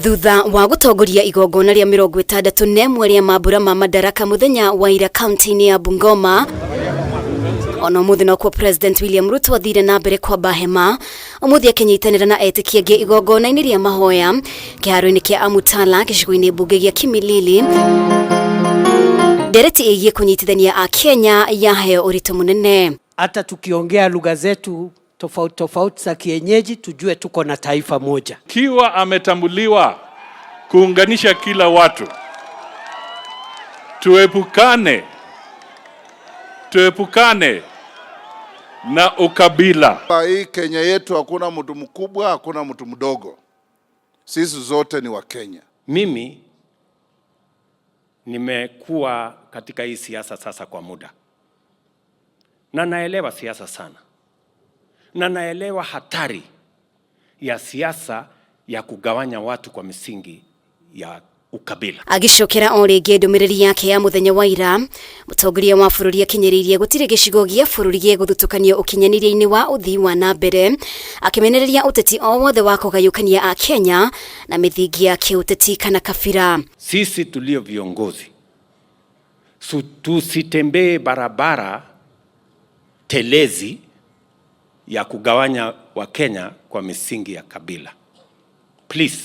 Thutha wa gutongoria igongona ria 61 ria mambura ma madaraka muthenya wa ira kaunti-ini ya Bungoma, ono muthi no kwa President William Ruto athire na mbere kwamba hema umuthi akinyitanira na etikia ngi igongona-ini ria mahoya kiharo-ini kia Amutala gicigo-ini mbunge gia Kimilili. Ndereti igie kunyitithania a Kenya yaheo urito munene. Hata tukiongea lugha zetu tofauti tofauti za kienyeji, tujue tuko na taifa moja. Kiwa ametambuliwa kuunganisha kila watu, tuepukane na ukabila. Hii Kenya yetu hakuna mtu mkubwa, hakuna mtu mdogo. Sisi zote ni wa Kenya. Mimi nimekuwa katika hii siasa sasa kwa muda, na naelewa siasa sana, na naelewa hatari ya siasa ya kugawanya watu kwa misingi ya ukabila. Agicokera oringi ndumiriri yake ya muthenya wa ira, mutongoria wa bururi akinyiririe gutire gicigo gia bururi gie guthutukanio ukinyaniria-ini wa uthii wa na mbere, akimenereria uteti o wothe wa kugayukania a Kenya na mithingi ya kiuteti kana kabira. Sisi tulio viongozi tusitembee barabara telezi ya kugawanya wa Kenya kwa misingi ya kabila. Please.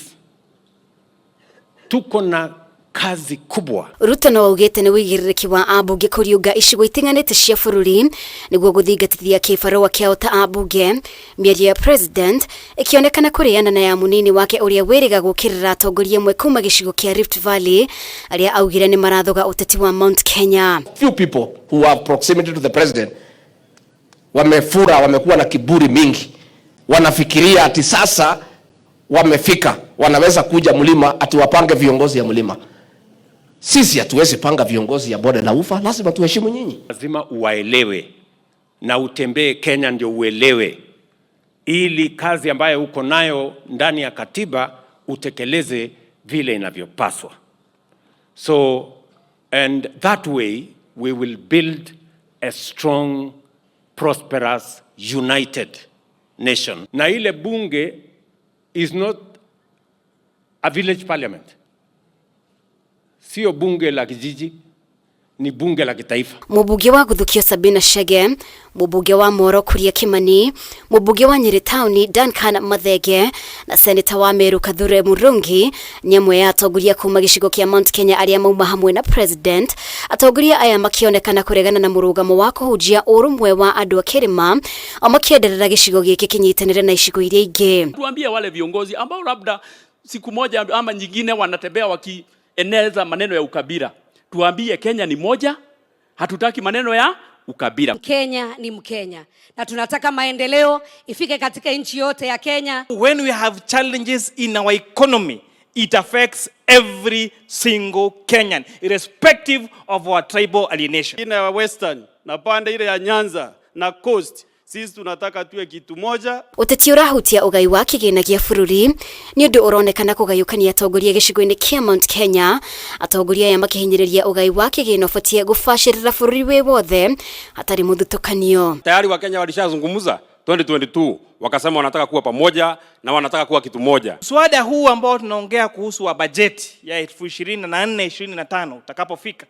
Tuko na kazi kubwa. Ruto no augite ni wigiririki wa ambunge kuriunga icigo itiganite cia bururi niguo guthingatithia kibaro kiao ta ambunge. Miario ya President ikionekana kuriana na ya munini wake uria wiriga gukirira atongoria mwe kuma gicigo kia Rift Valley aria augire ni marathoga uteti wa Mount Kenya. Few people who have proximity to the president wamekuwa na kiburi mingi, wanafikiria ati sasa wamefika, wanaweza kuja mlima ati wapange viongozi ya mlima. Sisi hatuwezi panga viongozi ya bonde la ufa, lazima tuheshimu nyinyi. Lazima uwaelewe na utembee Kenya ndio uelewe, ili kazi ambayo uko nayo ndani ya katiba utekeleze vile inavyopaswa. So, and that way we will build a strong, prosperous, united nation. Na ile bunge is not a village parliament. Sio bunge la kijiji, ni bunge la kitaifa. Mubunge wa Guthukio Sabina Chege, mubunge wa Moro Kuria Kimani, mubunge wa Nyeri Town Duncan Mathege na seneta wa Meru Kadhure Murungi nyamwe ya atongoria kuma gicigo kia Mount Kenya aria mauma hamwe na President. Atongoria aya makionekana kuregana na murugamo wa kuhujia urumwe wa andu a Kirima amakienderera gicigo giki kinyitanire na icigo iria ingi. Tuambie wale viongozi ambao labda siku moja ama nyingine wanatembea wakieneza maneno ya ukabila. Tuambie Kenya ni moja, hatutaki maneno ya ukabila. Kenya ni Mkenya na tunataka maendeleo ifike katika nchi yote ya Kenya. When we have challenges in our economy, it affects every single Kenyan, irrespective of our tribal alienation. Ina Western, na pande ile ya Nyanza na Coast, sisi tunataka tuwe kitu moja. Uteti urahutia ugai wa kigina gia bururi ni undu uronekana kugayukania atongoria gicigo-ini kia Mount Kenya. Atongoria aya makihinyiriria ugai wa kigina ufatie gubacirira bururi we wothe hatari muthutukanio. Tayari wa Kenya walishazungumza 2022 wakasema wanataka kuwa pamoja na wanataka kuwa kitu moja. Mswada huu ambao tunaongea kuhusu wa bajeti ya 2024-2025 utakapofika,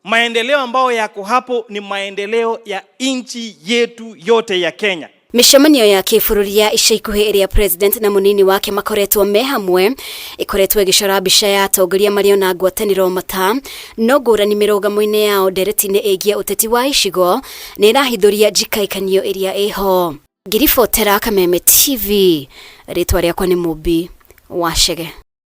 maendeleo ambao yako hapo ni maendeleo ya nchi yetu yote ya Kenya. Mishamanio ya kibururi ya ica ikuhi iria President na munini wake makoretwo me hamwe ikoretwo igicora mbica ya atongoria mario na ngwataniro mata no ngurani mirugamo-ini yao ndereti-ini igie uteti wa icigo ni irahithuria njikaikanio iria iho. Ngiribotera Kameme TV, ritwa riakwa ni Mubi wa Chege.